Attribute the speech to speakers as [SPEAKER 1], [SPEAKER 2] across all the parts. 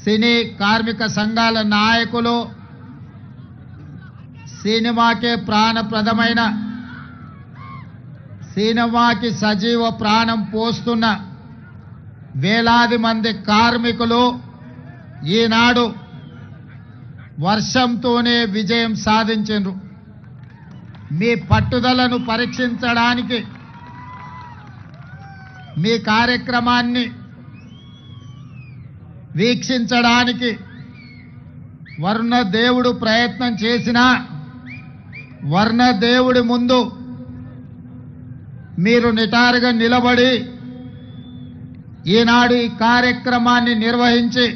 [SPEAKER 1] సినీ కార్మిక సంఘాల నాయకులు, సినిమాకే ప్రాణప్రదమైన, సినిమాకి సజీవ ప్రాణం పోస్తున్న వేలాది మంది కార్మికులు ఈనాడు వర్షంతోనే విజయం సాధించారు. మీ పట్టుదలను పరీక్షించడానికి, మీ కార్యక్రమాన్ని వీక్షించడానికి వర్ణ దేవుడు ప్రయత్నం చేసినా వర్ణ దేవుడి ముందు మీరు నిటారుగా నిలబడి ఈనాడు ఈ కార్యక్రమాన్ని నిర్వహించి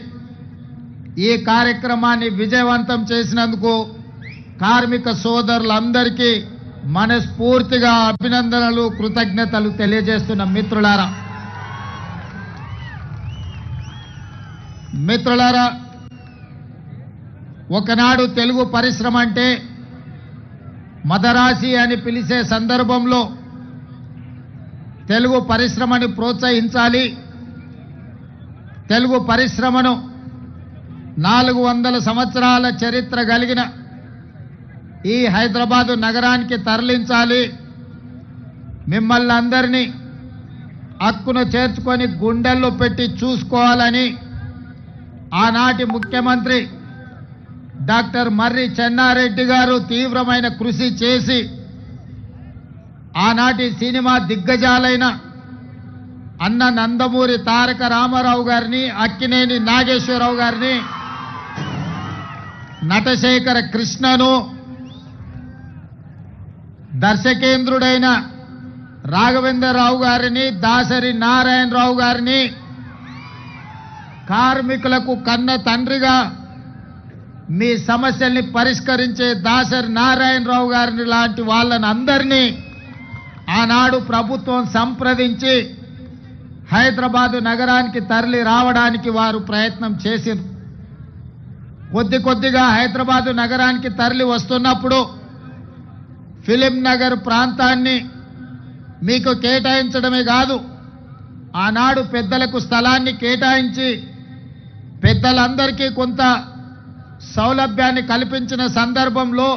[SPEAKER 1] ఈ కార్యక్రమాన్ని విజయవంతం చేసినందుకు కార్మిక సోదరులందరికీ మనస్ఫూర్తిగా అభినందనలు, కృతజ్ఞతలు తెలియజేస్తున్న మిత్రులారా, ఒకనాడు తెలుగు పరిశ్రమ అంటే మదరాసి అని పిలిచే సందర్భంలో తెలుగు పరిశ్రమను ప్రోత్సహించాలి, తెలుగు పరిశ్రమను 400 సంవత్సరాల చరిత్ర కలిగిన ఈ హైదరాబాదు నగరానికి తరలించాలి, మిమ్మల్ని అందరినీ హక్కును చేర్చుకొని గుండెల్లో పెట్టి చూసుకోవాలని ఆనాటి ముఖ్యమంత్రి డాక్టర్ మర్రి చెన్నారెడ్డి గారు తీవ్రమైన కృషి చేసి ఆనాటి సినిమా దిగ్గజాలైన అన్న నందమూరి తారక రామారావు గారిని, అక్కినేని నాగేశ్వరరావు గారిని, నటశేఖర కృష్ణను, దర్శకేంద్రుడైన రాఘవేంద్రరావు గారిని, దాసరి నారాయణరావు గారిని, కార్మికులకు కన్న తండ్రిగా మీ సమస్యల్ని పరిష్కరించే దాసరి నారాయణరావు గారిని లాంటి వాళ్ళని అందరినీ ఆనాడు ప్రభుత్వం సంప్రదించి హైదరాబాదు నగరానికి తరలి రావడానికి వారు ప్రయత్నం చేశారు. కొద్దిగా హైదరాబాదు నగరానికి తరలి వస్తున్నప్పుడు ఫిలిం నగర్ ప్రాంతాన్ని మీకు కేటాయించడమే కాదు, ఆనాడు పెద్దలకు స్థలాన్ని కేటాయించి పెద్దలందరికీ కొంత సౌలభ్యాన్ని కల్పించిన సందర్భంలో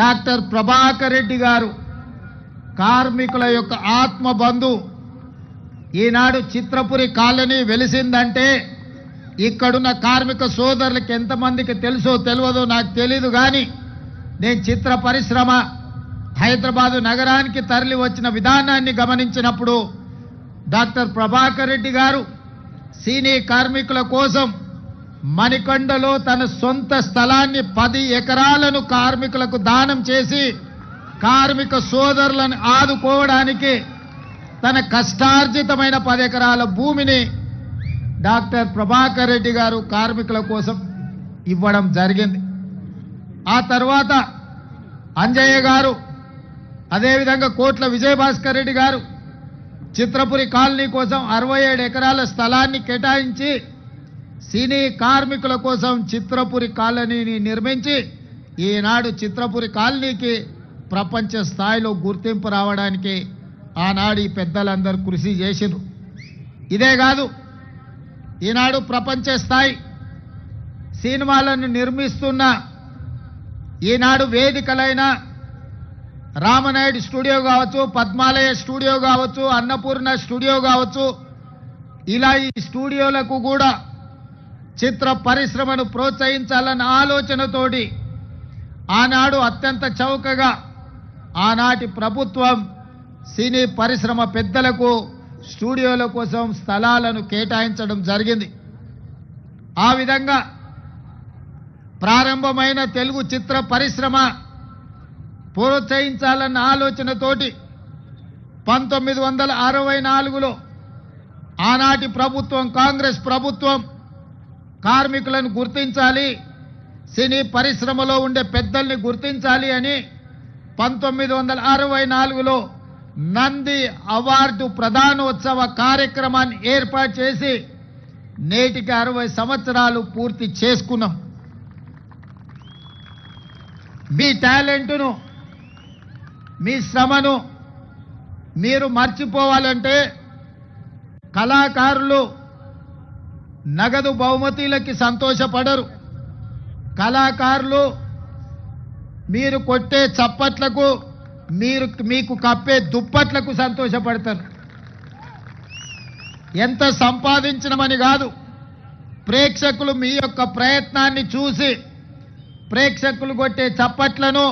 [SPEAKER 1] డాక్టర్ ప్రభాకర్ రెడ్డి గారు కార్మికుల యొక్క ఆత్మబంధు, ఈనాడు చిత్రపురి కాలనీ వెలిసిందంటే ఇక్కడున్న కార్మిక సోదరులకు ఎంతమందికి తెలుసో తెలియదో నాకు తెలీదు, కానీ నేను చిత్ర పరిశ్రమ హైదరాబాదు నగరానికి తరలి వచ్చిన విధానాన్ని గమనించినప్పుడు డాక్టర్ ప్రభాకర్ రెడ్డి గారు సినీ కార్మికుల కోసం మణికొండలో తన సొంత స్థలాన్ని 10 ఎకరాలను కార్మికులకు దానం చేసి కార్మిక సోదరులను ఆదుకోవడానికి తన కష్టార్జితమైన 10 ఎకరాల భూమిని డాక్టర్ ప్రభాకర్ రెడ్డి గారు కార్మికుల కోసం ఇవ్వడం జరిగింది. ఆ తర్వాత అంజయ్య గారు, అదేవిధంగా కోట్ల విజయభాస్కర్ రెడ్డి గారు చిత్రపురి కాలనీ కోసం 67 ఎకరాల స్థలాన్ని కేటాయించి సినీ కార్మికుల కోసం చిత్రపురి కాలనీని నిర్మించి ఈనాడు చిత్రపురి కాలనీకి ప్రపంచ స్థాయిలో గుర్తింపు రావడానికి ఆనాడు ఈ పెద్దలందరూ కృషి చేసిరు. ఇదే కాదు, ఈనాడు ప్రపంచ స్థాయి సినిమాలను నిర్మిస్తున్న ఈనాడు వేదికలైన రామనాయుడు స్టూడియో కావచ్చు, పద్మాలయ స్టూడియో కావచ్చు, అన్నపూర్ణ స్టూడియో కావచ్చు, ఇలా ఈ స్టూడియోలకు కూడా చిత్ర పరిశ్రమను ప్రోత్సహించాలన్న ఆలోచనతోటి ఆనాడు అత్యంత చౌకగా ఆనాటి ప్రభుత్వం సినీ పరిశ్రమ పెద్దలకు స్టూడియోల కోసం స్థలాలను కేటాయించడం జరిగింది. ఆ విధంగా ప్రారంభమైన తెలుగు చిత్ర పరిశ్రమ ప్రోత్సహించాలన్న ఆలోచనతోటి 1964లో ఆనాటి ప్రభుత్వం, కాంగ్రెస్ ప్రభుత్వం కార్మికులను గుర్తించాలి, సినీ పరిశ్రమలో ఉండే పెద్దల్ని గుర్తించాలి అని 1964లో నంది అవార్డు ప్రదానోత్సవ కార్యక్రమాన్ని ఏర్పాటు చేసి నేటికి 60 సంవత్సరాలు పూర్తి చేసుకున్నాం. మీ టాలెంట్ను, మీ శ్రమను మీరు మర్చిపోవాలంటే కళాకారులు నగదు బహుమతులకి సంతోషపడరు. కళాకారులు మీరు కొట్టే చప్పట్లకు, మీకు కప్పే దుప్పట్లకు సంతోషపడతారు. ఎంత సంపాదించడమని కాదు, ప్రేక్షకులు మీ యొక్క ప్రయత్నాన్ని చూసి, ప్రేక్షకులు కొట్టే చప్పట్లను,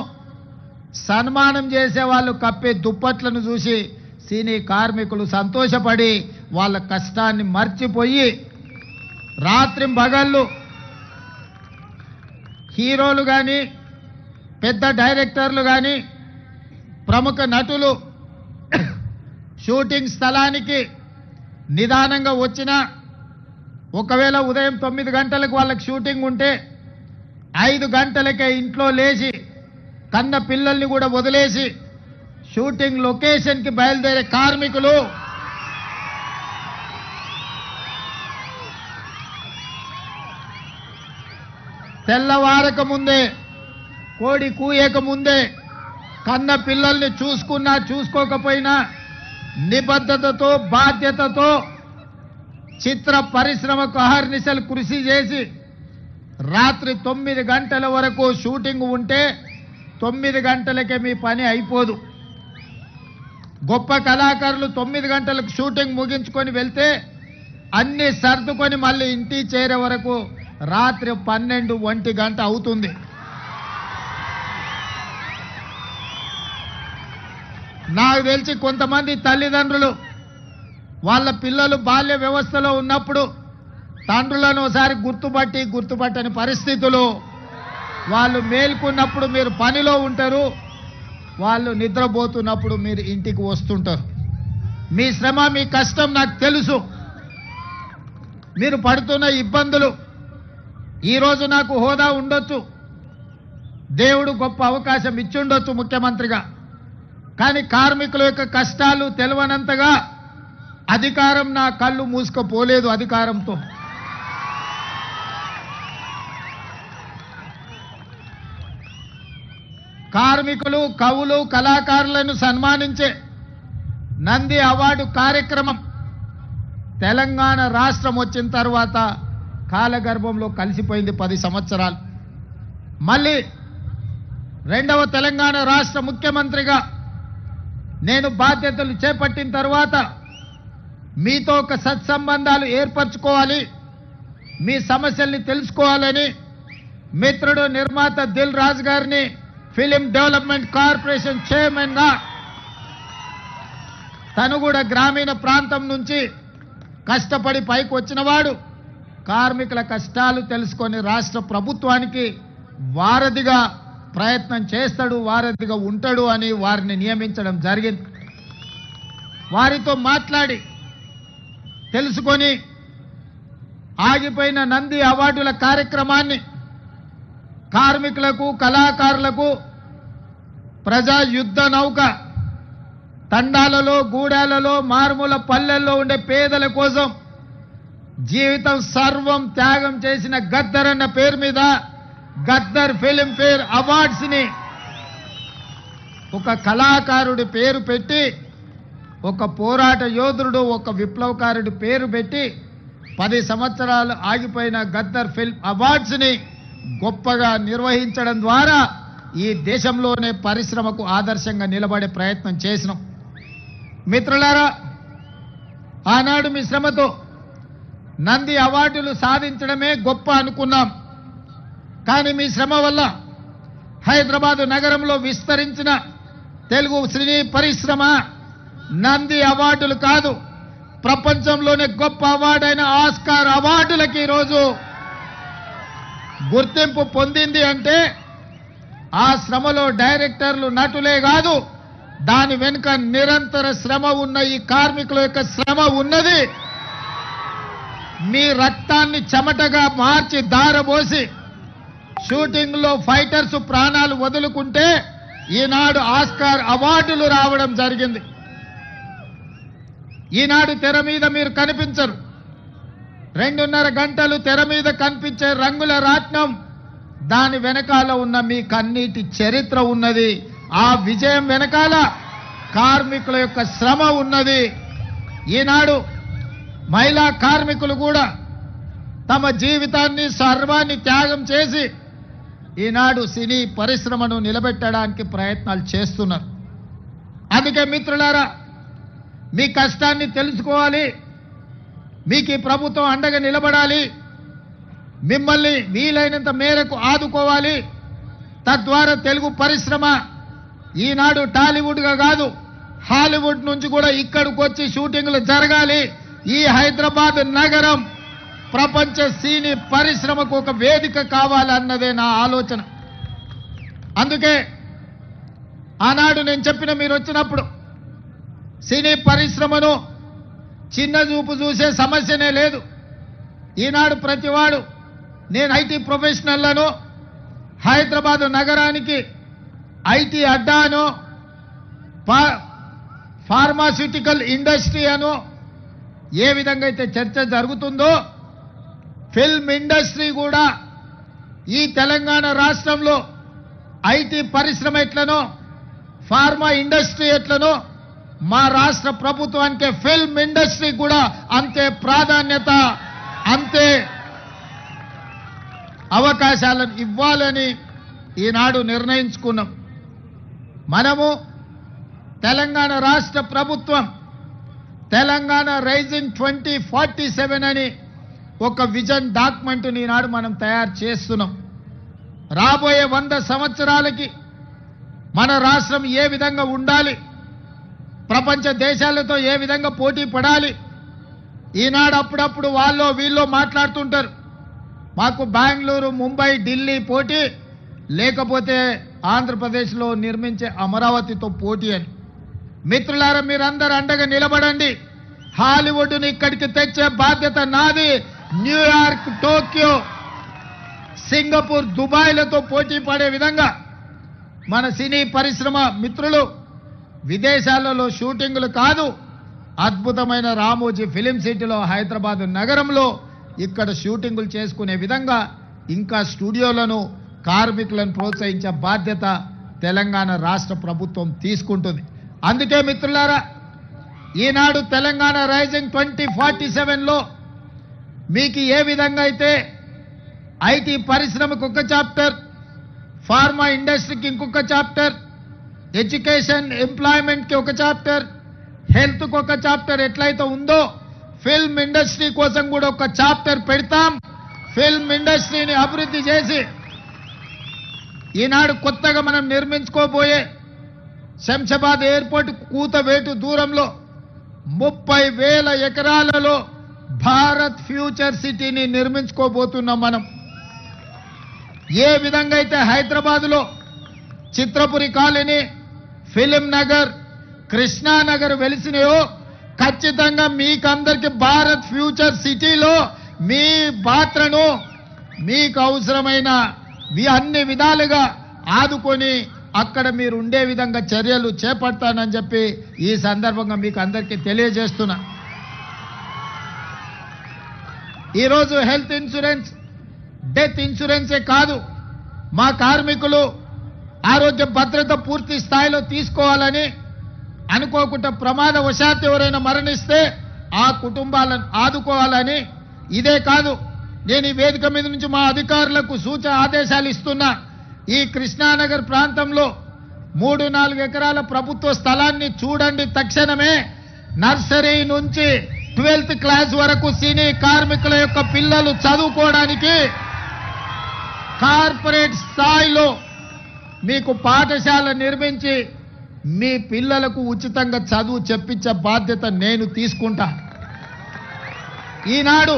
[SPEAKER 1] సన్మానం చేసే వాళ్ళు కప్పే దుప్పట్లను చూసి సినీ కార్మికులు సంతోషపడి వాళ్ళ కష్టాన్ని మర్చిపోయి రాత్రింబగళ్ళు హీరోలు కానీ, పెద్ద డైరెక్టర్లు కానీ, ప్రముఖ నటులు షూటింగ్ స్థలానికి నిదానంగా వచ్చినా, ఒకవేళ ఉదయం 9 గంటలకు వాళ్ళకి షూటింగ్ ఉంటే 5 గంటలకే ఇంట్లో లేచి కన్న పిల్లల్ని కూడా వదిలేసి షూటింగ్ లొకేషన్కి బయలుదేరే కార్మికులు తెల్లవారక ముందే, కోడి కూయక ముందే కన్న పిల్లల్ని చూసుకున్నా చూసుకోకపోయినా నిబద్ధతతో, బాధ్యతతో చిత్ర పరిశ్రమకు అహర్నిశలు కృషి చేసి రాత్రి 9 గంటల వరకు షూటింగ్ ఉంటే 9 గంటలకే మీ పని అయిపోదు. గొప్ప కళాకారులు 9 గంటలకు షూటింగ్ ముగించుకొని వెళ్తే అన్ని సర్దుకొని మళ్ళీ ఇంటికి చేరే వరకు రాత్రి 12-1 గంట అవుతుంది. నాకు తెలిసి కొంతమంది తల్లిదండ్రులు వాళ్ళ పిల్లలు బాల్య వ్యవస్థలో ఉన్నప్పుడు తండ్రులను ఒకసారి గుర్తుపట్టని పరిస్థితులు, వాళ్ళు మేల్కొన్నప్పుడు మీరు పనిలో ఉంటారు, వాళ్ళు నిద్రపోతున్నప్పుడు మీరు ఇంటికి వస్తుంటారు. మీ శ్రమ, మీ కష్టం నాకు తెలుసు. మీరు పడుతున్న ఇబ్బందులు. ఈరోజు నాకు హోదా ఉండొచ్చు, దేవుడు గొప్ప అవకాశం ఇచ్చుండొచ్చు ముఖ్యమంత్రిగా, కానీ కార్మికుల యొక్క కష్టాలు తెలవనంతగా అధికారం నా కళ్ళు మూసుకుపోలేదు. అధికారంతో కార్మికులు, కవులు, కళాకారులను సన్మానించే నంది అవార్డు కార్యక్రమం తెలంగాణ రాష్ట్రం వచ్చిన తర్వాత కాలగర్భంలో కలిసిపోయింది 10 సంవత్సరాలు. మళ్ళీ రెండవ తెలంగాణ రాష్ట్ర ముఖ్యమంత్రిగా నేను బాధ్యతలు చేపట్టిన తర్వాత మీతో ఒక సత్సంబంధాలు ఏర్పరచుకోవాలి, మీ సమస్యల్ని తెలుసుకోవాలని మిత్రుడు నిర్మాత దిల్ రాజు గారిని ఫిలిం డెవలప్మెంట్ కార్పొరేషన్ చైర్మన్గా, తను కూడా గ్రామీణ ప్రాంతం నుంచి కష్టపడి పైకి వచ్చినవాడు, కార్మికుల కష్టాలు తెలుసుకొని రాష్ట్ర ప్రభుత్వానికి వారధిగా ప్రయత్నం చేస్తాడు, వారధిగా ఉంటాడు అని వారిని నియమించడం జరిగింది. వారితో మాట్లాడి తెలుసుకొని ఆగిపోయిన నంది అవార్డుల కార్యక్రమాన్ని కార్మికులకు, కళాకారులకు ప్రజా యుద్ధ నౌక తండాలలో, గూడాలలో, మారుమూల పల్లెల్లో ఉండే పేదల కోసం జీవితం సర్వం త్యాగం చేసిన గద్దర్ అన్న పేరు మీద గద్దర్ ఫిలిం ఫేర్ అవార్డ్స్ ని ఒక కళాకారుడి పేరు పెట్టి, ఒక పోరాట యోధుడు, ఒక విప్లవకారుడి పేరు పెట్టి 10 సంవత్సరాలు ఆగిపోయిన గద్దర్ ఫిల్మ్ అవార్డ్స్ ని గొప్పగా నిర్వహించడం ద్వారా ఈ దేశంలోనే పరిశ్రమకు ఆదర్శంగా నిలబడే ప్రయత్నం చేసినాం. మిత్రులారా, ఆనాడు మీ శ్రమతో నంది అవార్డులు సాధించడమే గొప్ప అనుకున్నాం. కానీ మీ శ్రమ వల్ల హైదరాబాదు నగరంలో విస్తరించిన తెలుగు సినీ పరిశ్రమ నంది అవార్డులు కాదు, ప్రపంచంలోనే గొప్ప అవార్డైన ఆస్కార్ అవార్డులకి ఈరోజు గుర్తింపు పొందింది. అంటే ఆ శ్రమలో డైరెక్టర్లు, నటులే కాదు, దాని వెనుక నిరంతర శ్రమ ఉన్న ఈ కార్మికుల యొక్క శ్రమ ఉన్నది. మీ రక్తాన్ని చెమటగా మార్చి దారబోసి షూటింగ్ లో ఫైటర్స్ ప్రాణాలు వదులుకుంటే ఈనాడు ఆస్కార్ అవార్డులు రావడం జరిగింది. ఈనాడు తెర మీద మీరు కనిపించరు, 2.5 గంటలు తెర మీద కనిపించే రంగుల రాట్నం, దాని వెనకాల ఉన్న మీ కన్నీటి చరిత్ర ఉన్నది. ఆ విజయం వెనకాల కార్మికుల యొక్క శ్రమ ఉన్నది. ఈనాడు మహిళా కార్మికులు కూడా తమ జీవితాన్ని సర్వాన్ని త్యాగం చేసి ఈనాడు సినీ పరిశ్రమను నిలబెట్టడానికి ప్రయత్నాలు చేస్తున్నారు. అందుకే మిత్రులారా, మీ కష్టాన్ని తెలుసుకోవాలి, మీకు ఈ ప్రభుత్వం అండగా నిలబడాలి, మిమ్మల్ని వీలైనంత మేరకు ఆదుకోవాలి. తద్వారా తెలుగు పరిశ్రమ ఈనాడు టాలీవుడ్గా కాదు హాలీవుడ్ నుంచి కూడా ఇక్కడికి వచ్చి షూటింగ్లు జరగాలి. ఈ హైదరాబాద్ నగరం ప్రపంచ సినీ పరిశ్రమకు ఒక వేదిక కావాలన్నదే నా ఆలోచన. అందుకే ఆనాడు నేను చెప్పిన, మీరు వచ్చినప్పుడు సినీ పరిశ్రమను చిన్న చూపు చూసే సమస్యనే లేదు. ఈనాడు ప్రతివాడు, నేను ఐటీ ప్రొఫెషనల్లను, హైదరాబాద్ నగరానికి ఐటీ అడ్డాను, ఫార్మాస్యూటికల్ ఇండస్ట్రీ అను ఏ విధంగా అయితే చర్చ జరుగుతుందో, ఫిల్మ్ ఇండస్ట్రీ కూడా ఈ తెలంగాణ రాష్ట్రంలో ఐటీ పరిశ్రమ ఎట్లనో, ఫార్మా ఇండస్ట్రీ ఎట్లనో, మా రాష్ట్ర ప్రభుత్వానికి ఫిల్మ్ ఇండస్ట్రీ కూడా అంతే ప్రాధాన్యత, అంతే అవకాశాలను ఇవ్వాలని ఈనాడు నిర్ణయించుకున్నాం. మనము తెలంగాణ రాష్ట్ర ప్రభుత్వం తెలంగాణ రైజింగ్ 2047 అని ఒక విజన్ డాక్యుమెంట్ని ఈనాడు మనం తయారు చేస్తున్నాం. రాబోయే 100 సంవత్సరాలకి మన రాష్ట్రం ఏ విధంగా ఉండాలి, ప్రపంచ దేశాలతో ఏ విధంగా పోటీ పడాలి. ఈనాడు అప్పుడప్పుడు వాళ్ళు వీళ్ళు మాట్లాడుతుంటారు, మాకు బెంగళూరు, ముంబై, ఢిల్లీ పోటీ, లేకపోతే ఆంధ్రప్రదేశ్లో నిర్మించే అమరావతితో పోటీ అని. మిత్రులారా, మీరందరూ అండగా నిలబడండి. హాలీవుడ్ని ఇక్కడికి తెచ్చే బాధ్యత నాది. న్యూయార్క్, టోక్యో, సింగపూర్, దుబాయ్లతో పోటీ పడే విధంగా మన సినీ పరిశ్రమ మిత్రులు విదేశాలలో షూటింగులు కాదు, అద్భుతమైన రామోజీ ఫిలిం సిటీలో హైదరాబాద్ నగరంలో ఇక్కడ షూటింగులు చేసుకునే విధంగా ఇంకా స్టూడియోలను, కార్మికులను ప్రోత్సహించే బాధ్యత తెలంగాణ రాష్ట్ర ప్రభుత్వం తీసుకుంటుంది. అందుకే మిత్రులారా, ఈనాడు తెలంగాణ రైజింగ్ 2047లో మీకు ఏ విధంగా అయితే ఐటీ పరిశ్రమకు ఒక చాప్టర్, ఫార్మా ఇండస్ట్రీకి ఇంకొక చాప్టర్, ఎడ్యుకేషన్ ఎంప్లాయ్మెంట్కి ఒక చాప్టర్, హెల్త్కి ఒక చాప్టర్ ఎట్లయితే ఉందో, ఫిల్మ్ ఇండస్ట్రీ కోసం కూడా ఒక చాప్టర్ పెడతాం. ఫిల్మ్ ఇండస్ట్రీని అభివృద్ధి చేసి ఈనాడు కొత్తగా మనం నిర్మించుకోబోయే శంషాబాద్ ఎయిర్పోర్ట్ కూతవేటు దూరంలో 30,000 ఎకరాలలో భారత్ ఫ్యూచర్ సిటీని నిర్మించుకోబోతున్నాం. మనం ఏ విధంగా అయితే హైదరాబాద్లో చిత్రపురి కాలనీ, ఫిలిం నగర్, కృష్ణానగర్ వెలిసినాయో, ఖచ్చితంగా మీకందరికి భారత్ ఫ్యూచర్ సిటీలో మీ పాత్రను మీకు అవసరమైన అన్ని విధాలుగా ఆదుకొని అక్కడ మీరు ఉండే విధంగా చర్యలు చేపడతానని చెప్పి ఈ సందర్భంగా మీకు అందరికీ తెలియజేస్తున్నా. ఈరోజు హెల్త్ ఇన్సూరెన్స్, డెత్ ఇన్సూరెన్సే కాదు, మా కార్మికులు ఆరోగ్య భద్రత పూర్తి స్థాయిలో తీసుకోవాలని, అనుకోకుండా ప్రమాదవశాత్తు ఎవరైనా మరణిస్తే ఆ కుటుంబాలను ఆదుకోవాలని. ఇదే కాదు, నేను ఈ వేదిక మీద నుంచి మా అధికారులకు సూచన ఆదేశాలు ఇస్తున్నా. ఈ కృష్ణానగర్ ప్రాంతంలో 3-4 ఎకరాల ప్రభుత్వ స్థలాన్ని చూడండి. తక్షణమే నర్సరీ నుంచి 12th క్లాస్ వరకు సినీ కార్మికుల యొక్క పిల్లలు చదువుకోవడానికి కార్పొరేట్ స్థాయిలో మీకు పాఠశాల నిర్మించి మీ పిల్లలకు ఉచితంగా చదువు చెప్పించే బాధ్యత నేను తీసుకుంటా. ఈనాడు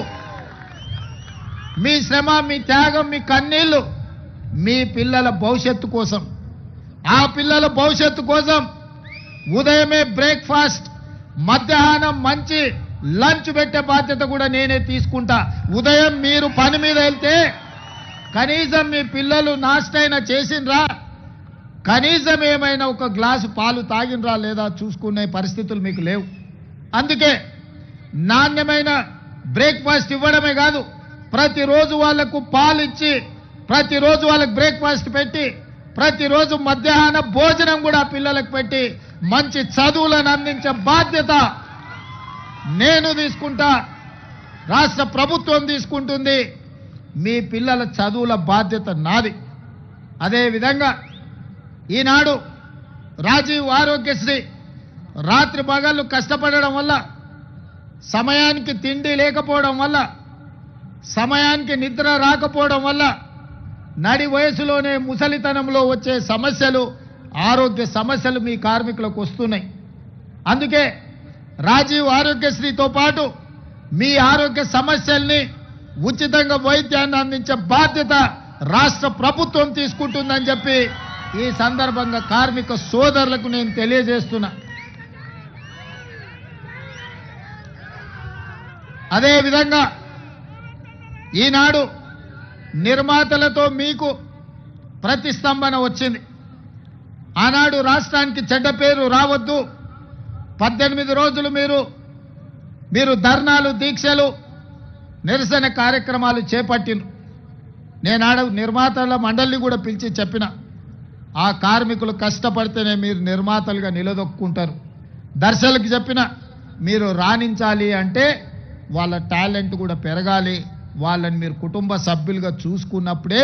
[SPEAKER 1] మీ శ్రమ, మీ త్యాగం, మీ కన్నీళ్లు మీ పిల్లల భవిష్యత్తు కోసం, ఆ పిల్లల భవిష్యత్తు కోసం ఉదయమే బ్రేక్ఫాస్ట్, మధ్యాహ్నం మంచి లంచ్ పెట్టే బాధ్యత కూడా నేనే తీసుకుంటా. ఉదయం మీరు పని మీద వెళ్తే కనీసం మీ పిల్లలు నాష్టైనా చేసినరా, కనీసం ఏమైనా ఒక గ్లాసు పాలు తాగినరా లేదా చూసుకునే పరిస్థితులు మీకు లేవు. అందుకే నాణ్యమైన బ్రేక్ఫాస్ట్ ఇవ్వడమే కాదు, ప్రతిరోజు వాళ్లకు పాలు ఇచ్చి, ప్రతిరోజు వాళ్ళకి బ్రేక్ఫాస్ట్ పెట్టి, ప్రతిరోజు మధ్యాహ్న భోజనం కూడా పిల్లలకు పెట్టి మంచి చదువులను అందించే బాధ్యత నేను తీసుకుంటా. రాష్ట్ర ప్రభుత్వం తీసుకుంటుంది. మీ పిల్లల చదువుల బాధ్యత నాది. అదేవిధంగా ఈనాడు రాజీవ్ ఆరోగ్యశ్రీ రాత్రి పగళ్ళు కష్టపడడం వల్ల, సమయానికి తిండి లేకపోవడం వల్ల, సమయానికి నిద్ర రాకపోవడం వల్ల నడి వయసులోనే ముసలితనంలో వచ్చే సమస్యలు, ఆరోగ్య సమస్యలు మీ కార్మికులకు వస్తున్నాయి. అందుకే రాజీవ్ ఆరోగ్యశ్రీతో పాటు మీ ఆరోగ్య సమస్యల్ని ఉచితంగా వైద్యాన్ని అందించే బాధ్యత రాష్ట్ర ప్రభుత్వం తీసుకుంటుందని చెప్పి ఈ సందర్భంగా కార్మిక సోదరులకు నేను తెలియజేస్తున్నా. అదేవిధంగా ఈనాడు నిర్మాతలతో మీకు ప్రతిస్తంభన వచ్చింది. ఆనాడు రాష్ట్రానికి చెడ్డ పేరు రావద్దు, 18 రోజులు మీరు ధర్నాలు, దీక్షలు, నిరసన కార్యక్రమాలు చేపట్టిన. నేనాడు నిర్మాతల మండలిని కూడా పిలిచి చెప్పిన, ఆ కార్మికులు కష్టపడితేనే మీరు నిర్మాతలుగా నిలదొక్కుంటారు. దర్శకులకు చెప్పిన, మీరు రాణించాలి అంటే వాళ్ళ టాలెంట్ కూడా పెరగాలి, వాళ్ళని మీరు కుటుంబ సభ్యులుగా చూసుకున్నప్పుడే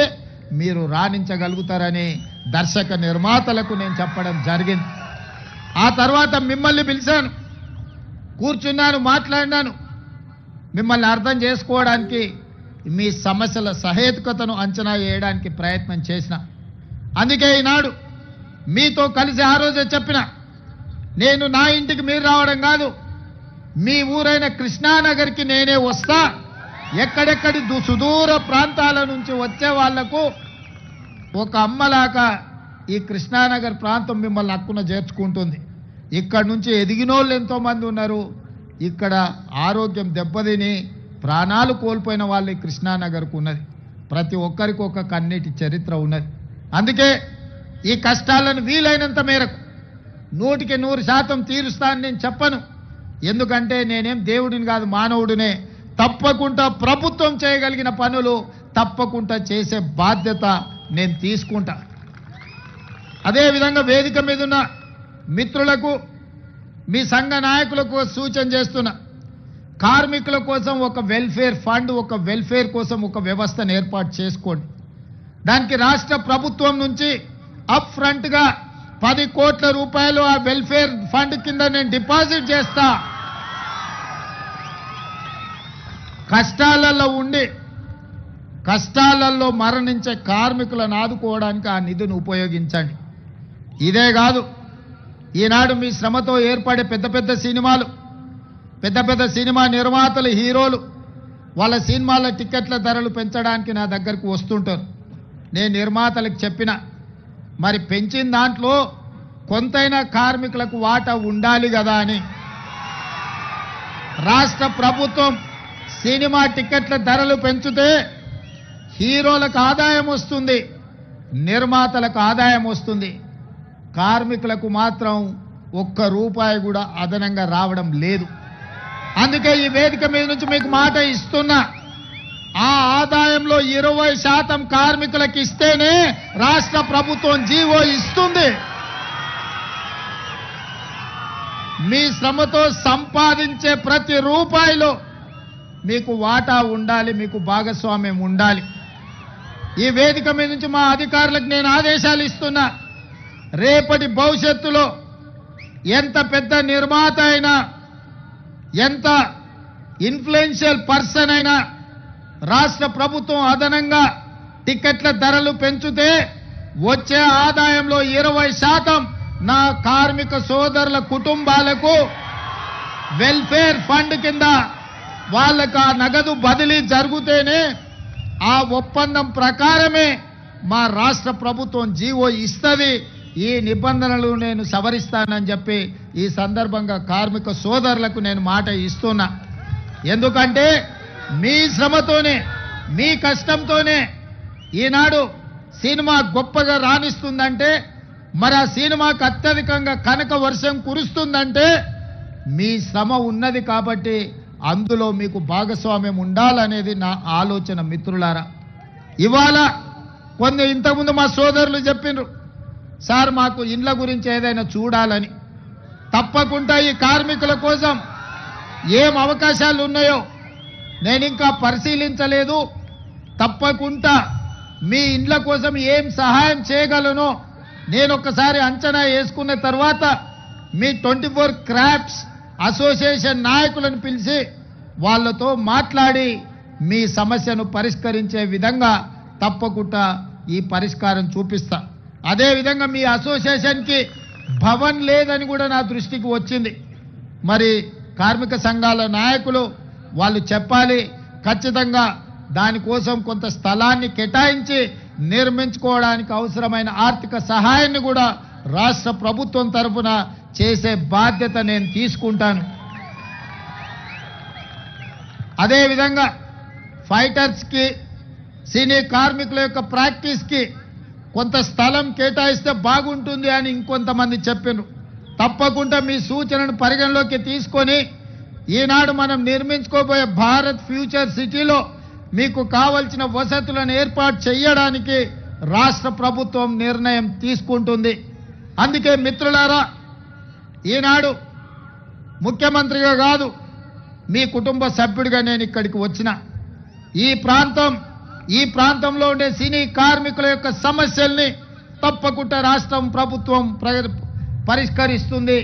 [SPEAKER 1] మీరు రాణించగలుగుతారని దర్శక నిర్మాతలకు నేను చెప్పడం జరిగింది. ఆ తర్వాత మిమ్మల్ని పిలిచాను, కూర్చున్నాను, మాట్లాడినాను. మిమ్మల్ని అర్థం చేసుకోవడానికి, మీ సమస్యల సహేతుకతను అంచనా వేయడానికి ప్రయత్నం చేసిన. అందుకే ఈనాడు మీతో కలిసి ఆ రోజే చెప్పిన, నేను నా ఇంటికి మీరు రావడం కాదు, మీ ఊరైన కృష్ణానగర్కి నేనే వస్తా. ఎక్కడెక్కడి సుదూర ప్రాంతాల నుంచి వచ్చే వాళ్లకు ఒక అమ్మలాగా ఈ కృష్ణానగర్ ప్రాంతం మిమ్మల్ని హక్కున చేర్చుకుంటుంది. ఇక్కడ నుంచి ఎదిగినోళ్ళు ఎంతోమంది ఉన్నారు. ఇక్కడ ఆరోగ్యం దెబ్బతిని ప్రాణాలు కోల్పోయిన వాళ్ళు ఈ కృష్ణానగర్కు ఉన్నది. ప్రతి ఒక్కరికి ఒక కన్నీటి చరిత్ర ఉన్నది. అందుకే ఈ కష్టాలను వీలైనంత మేరకు 100% తీరుస్తానని నేను చెప్పను. ఎందుకంటే నేనేం దేవుడిని కాదు, మానవుడినే. తప్పకుండా ప్రభుత్వం చేయగలిగిన పనులు తప్పకుండా చేసే బాధ్యత నేను తీసుకుంటా. అదేవిధంగా వేదిక మీద ఉన్న మిత్రులకు, మీ సంఘ నాయకులకు సూచన చేస్తున్నా, కార్మికుల కోసం ఒక వెల్ఫేర్ ఫండ్, ఒక వెల్ఫేర్ కోసం ఒక వ్యవస్థను ఏర్పాటు చేసుకోండి. దానికి రాష్ట్ర ప్రభుత్వం నుంచి అప్ ఫ్రంట్గా 10 కోట్ల రూపాయలు ఆ వెల్ఫేర్ ఫండ్ కింద నేను డిపాజిట్ చేస్తా. కష్టాలలో ఉండి కష్టాలలో మరణించే కార్మికులను ఆదుకోవడానికి ఆ నిధిని ఉపయోగించండి. ఇదే కాదు, ఈనాడు మీ శ్రమతో ఏర్పడే పెద్ద పెద్ద సినిమా నిర్మాతలు, హీరోలు వాళ్ళ సినిమాల టికెట్ల ధరలు పెంచడానికి నా దగ్గరకు వస్తుంటారు. నేను నిర్మాతలకు చెప్పిన, మరి పెంచిన దాంట్లో కొంతైనా కార్మికులకు వాటా ఉండాలి కదా అని. రాష్ట్ర ప్రభుత్వం సినిమా టికెట్ల ధరలు పెంచితే హీరోలకు ఆదాయం వస్తుంది, నిర్మాతలకు ఆదాయం వస్తుంది. కార్మికులకు మాత్రం ఒక్క రూపాయి కూడా అదనంగా రావడం లేదు. అందుకే ఈ వేదిక మీద నుంచి మీకు మాట ఇస్తున్నా, ఆ ఆదాయంలో 20% కార్మికులకు ఇస్తేనే రాష్ట్ర ప్రభుత్వం జీవో ఇస్తుంది. మీ శ్రమతో సంపాదించే ప్రతి రూపాయిలో మీకు వాటా ఉండాలి, మీకు భాగస్వామ్యం ఉండాలి. ఈ వేదిక మీద నుంచి మా అధికారులకు నేను ఆదేశాలు ఇస్తున్నా, రేపటి భవిష్యత్తులో ఎంత పెద్ద నిర్మాత అయినా, ఎంత ఇన్ఫ్లుయెన్షియల్ పర్సన్ అయినా, రాష్ట్ర ప్రభుత్వం అదనంగా టికెట్ల ధరలు పెంచితే వచ్చే ఆదాయంలో 20% నా కార్మిక సోదరుల కుటుంబాలకు వెల్ఫేర్ ఫండ్ కింద వాళ్ళకు ఆ నగదు బదిలీ జరిగితేనే, ఆ ఒప్పందం ప్రకారమే మా రాష్ట్ర ప్రభుత్వం జీవో ఇస్తుంది. ఈ నిబంధనలు నేను సవరిస్తానని చెప్పి ఈ సందర్భంగా కార్మిక సోదరులకు నేను మాట ఇస్తున్నా. ఎందుకంటే మీ శ్రమతోనే, మీ కష్టంతోనే ఈనాడు సినిమా గొప్పగా రాణిస్తుందంటే, మరి ఆ సినిమాకు అత్యధికంగా కనక వర్షం కురుస్తుందంటే మీ శ్రమ ఉన్నది కాబట్టి అందులో మీకు భాగస్వామ్యం ఉండాలనేది నా ఆలోచన. మిత్రులారా, ఇవాళ ఇంతకుముందు మా సోదరులు చెప్పిండ్రు, సార్ మాకు ఇండ్ల గురించి ఏదైనా చూడాలని. తప్పకుండా ఈ కార్మికుల కోసం ఏం అవకాశాలు ఉన్నాయో నేను ఇంకా పరిశీలించలేదు. తప్పకుండా మీ ఇండ్ల కోసం ఏం సహాయం చేయగలనో నేను ఒకసారి అంచనా వేసుకున్న తర్వాత మీ 24 క్రాఫ్ట్స్ అసోసియేషన్ నాయకులను పిలిచి వాళ్ళతో మాట్లాడి మీ సమస్యను పరిష్కరించే విధంగా తప్పకుండా ఈ పరిష్కారం చూపిస్తా. అదే విధంగా మీ అసోసియేషన్కి భవన్ లేదని కూడా నా దృష్టికి వచ్చింది. మరి కార్మిక సంఘాల నాయకులు వాళ్ళు చెప్పాలి, ఖచ్చితంగా దానికోసం కొంత స్థలాన్ని కేటాయించి నిర్మించుకోవడానికి అవసరమైన ఆర్థిక సహాయాన్ని కూడా రాష్ట్ర ప్రభుత్వం తరఫున చేసే బాధ్యత నేను తీసుకుంటాను. అదేవిధంగా ఫైటర్స్కి సినీ కార్మికుల యొక్క ప్రాక్టీస్కి కొంత స్థలం కేటాయిస్తే బాగుంటుంది అని ఇంకొంతమంది చెప్పారు. తప్పకుండా మీ సూచనను పరిగణలోకి తీసుకొని ఈనాడు మనం నిర్మించుకోబోయే భారత్ ఫ్యూచర్ సిటీలో మీకు కావలసిన వసతులను ఏర్పాటు చేయడానికి రాష్ట్ర ప్రభుత్వం నిర్ణయం తీసుకుంటుంది. అందుకే మిత్రులారా, ఈనాడు ముఖ్యమంత్రిగా కాదు, మీ కుటుంబ సభ్యుడిగా నేను ఇక్కడికి వచ్చిన. ఈ ప్రాంతంలో ఉండే సినీ కార్మికుల యొక్క సమస్యల్ని తప్పకుండా రాష్ట్రం ప్రభుత్వం పరిష్కరిస్తుంది.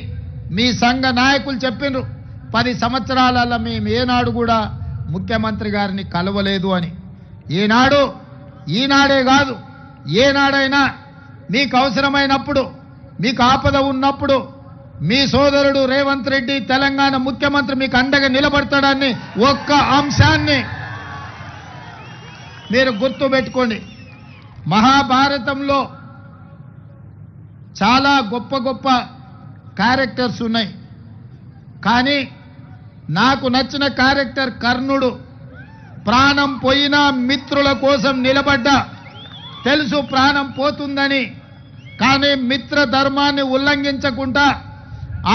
[SPEAKER 1] మీ సంఘ నాయకులు చెప్పినారు 10 సంవత్సరాలలో మేము ఏనాడు కూడా ముఖ్యమంత్రి గారిని కలవలేదు అని. ఈనాడే కాదు, ఏనాడైనా మీకు అవసరమైనప్పుడు, మీకు ఆపద ఉన్నప్పుడు మీ సోదరుడు రేవంత్ రెడ్డి తెలంగాణ ముఖ్యమంత్రి మీకు అండగా నిలబడతాడని ఒక్క అంశాన్ని మీరు గుర్తుపెట్టుకోండి. మహాభారతంలో చాలా గొప్ప గొప్ప క్యారెక్టర్స్ ఉన్నాయి, కానీ నాకు నచ్చిన క్యారెక్టర్ కర్ణుడు. ప్రాణం పోయినా మిత్రుల కోసం నిలబడ్డా, తెలుసు ప్రాణం పోతుందని, కానీ మిత్ర ధర్మాన్ని ఉల్లంఘించకుండా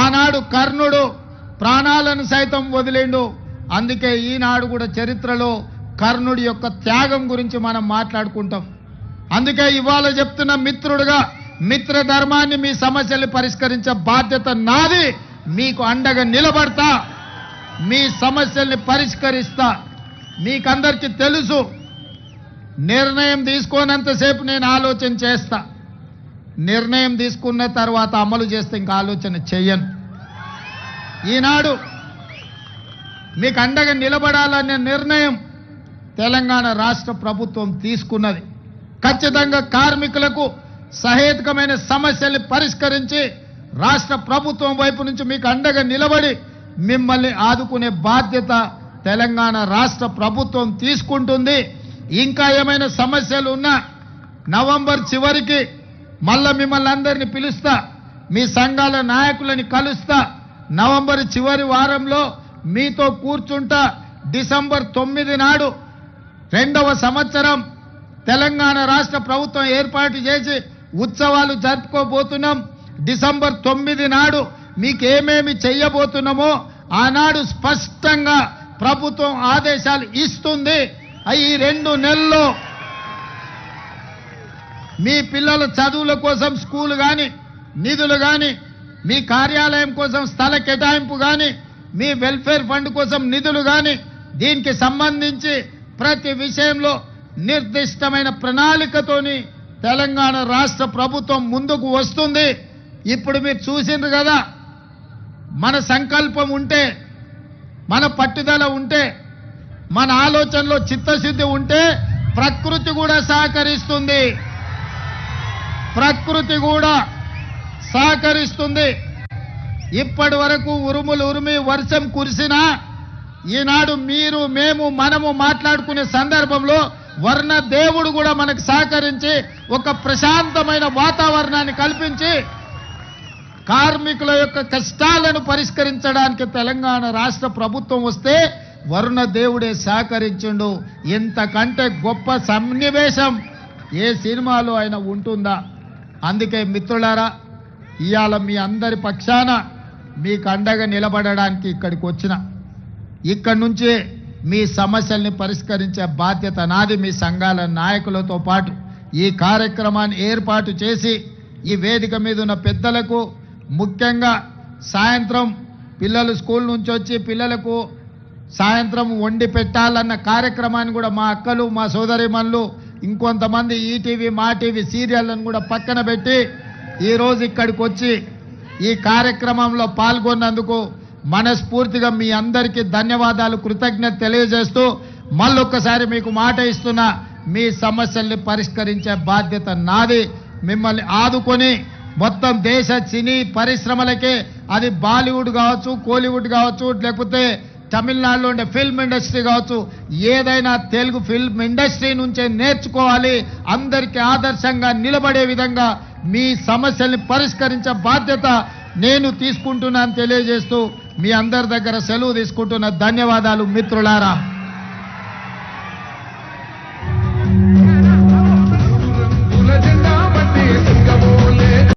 [SPEAKER 1] ఆనాడు కర్ణుడు ప్రాణాలను సైతం వదిలేండు. అందుకే ఈనాడు కూడా చరిత్రలో కర్ణుడి యొక్క త్యాగం గురించి మనం మాట్లాడుకుంటాం. అందుకే ఇవాళ చెప్తున్న మిత్రుడుగా మిత్ర ధర్మాన్ని, మీ సమస్యలు పరిష్కరించే బాధ్యత నాది. మీకు అండగా నిలబడతా, మీ సమస్యల్ని పరిష్కరిస్తా. మీకందరికీ తెలుసు, నిర్ణయం తీసుకోనంతసేపు నేను ఆలోచన చేస్తా, నిర్ణయం తీసుకున్న తర్వాత అమలు చేస్తే ఇంకా ఆలోచన చెయ్యను. ఈనాడు మీకు అండగా నిలబడాలనే నిర్ణయం తెలంగాణ రాష్ట్ర ప్రభుత్వం తీసుకున్నది. ఖచ్చితంగా కార్మికులకు సహేతుకమైన సమస్యల్ని పరిష్కరించి రాష్ట్ర ప్రభుత్వం వైపు నుంచి మీకు అండగా నిలబడి మిమ్మల్ని ఆదుకునే బాధ్యత తెలంగాణ రాష్ట్ర ప్రభుత్వం తీసుకుంటుంది. ఇంకా ఏమైనా సమస్యలు ఉన్నా నవంబర్ చివరికి మళ్ళా మిమ్మల్ని అందరినీ పిలుస్తా, మీ సంఘాల నాయకులని కలుస్తా. నవంబర్ చివరి వారంలో మీతో కూర్చుంటా. డిసెంబర్ 9 నాడు 2వ సంవత్సరం తెలంగాణ రాష్ట్ర ప్రభుత్వం ఏర్పాటు చేసి ఉత్సవాలు జరుపుకోబోతున్నాం. డిసెంబర్ 9 నాడు మీకేమేమి చెయ్యబోతున్నామో ఆనాడు స్పష్టంగా ప్రభుత్వం ఆదేశాలు ఇస్తుంది. ఈ 2 నెలల్లో మీ పిల్లల చదువుల కోసం స్కూల్ కానీ, నిధులు కానీ, మీ కార్యాలయం కోసం స్థల కేటాయింపు కానీ, మీ వెల్ఫేర్ ఫండ్ కోసం నిధులు కానీ, దీనికి సంబంధించి ప్రతి విషయంలో నిర్దిష్టమైన ప్రణాళికతోని తెలంగాణ రాష్ట్ర ప్రభుత్వం ముందుకు వస్తుంది. ఇప్పుడు మీరు చూసిండ్రు కదా, మన సంకల్పం ఉంటే, మన పట్టుదల ఉంటే, మన ఆలోచనలో చిత్తశుద్ధి ఉంటే ప్రకృతి కూడా సహకరిస్తుంది. ప్రకృతి కూడా సహకరిస్తుంది. ఇప్పటి వరకు ఉరుములు ఉరిమి వర్షం కురిసినా ఈనాడు మీరు, మేము, మనము మాట్లాడుకునే సందర్భంలో వర్ణ దేవుడు కూడా మనకు సహకరించి ఒక ప్రశాంతమైన వాతావరణాన్ని కల్పించి కార్మికుల యొక్క కష్టాలను పరిష్కరించడానికి తెలంగాణ రాష్ట్ర ప్రభుత్వం వస్తే వరుణ దేవుడే సహకరించిండు. ఇంతకంటే గొప్ప సన్నివేశం ఏ సినిమాలో అయినా ఉంటుందా? అందుకే మిత్రులారా, ఇవాళ మీ అందరి పక్షాన మీకు అండగా నిలబడడానికి ఇక్కడికి వచ్చిన. ఇక్కడి నుంచి మీ సమస్యల్ని పరిష్కరించే బాధ్యత నాది. మీ సంఘాల నాయకులతో పాటు ఈ కార్యక్రమాన్ని ఏర్పాటు చేసి ఈ వేదిక మీద ఉన్న పెద్దలకు, ముఖ్యంగా సాయంత్రం పిల్లలు స్కూల్ నుంచి వచ్చి పిల్లలకు సాయంత్రం వండి పెట్టాలన్న కార్యక్రమాన్ని కూడా మా అక్కలు మా సోదరిమణులు ఇంకొంతమంది ఈటీవీ మా టీవీ సీరియళ్లను కూడా పక్కన పెట్టి ఈరోజు ఇక్కడికి వచ్చి ఈ కార్యక్రమంలో పాల్గొన్నందుకు మనస్ఫూర్తిగా మీ అందరికీ ధన్యవాదాలు కృతజ్ఞత తెలియజేస్తూ మళ్ళొక్కసారి మీకు మాట ఇస్తున్నా మీ సమస్యల్ని పరిష్కరించే బాధ్యత నాది మిమ్మల్ని ఆదుకొని మొత్తం దేశ సినీ పరిశ్రమలకే అది బాలీవుడ్ కావచ్చు కోలీవుడ్ కావచ్చు లేకపోతే తమిళనాడులో ఉండే ఫిల్మ్ ఇండస్ట్రీ కావచ్చు ఏదైనా తెలుగు ఫిల్మ్ ఇండస్ట్రీ నుంచే నేర్చుకోవాలి అందరికీ ఆదర్శంగా నిలబడే విధంగా మీ సమస్యల్ని పరిష్కరించే బాధ్యత నేను తీసుకుంటున్నాను తెలియజేస్తూ మీ అందరి దగ్గర సెలవు తీసుకుంటున్న ధన్యవాదాలు మిత్రులారా.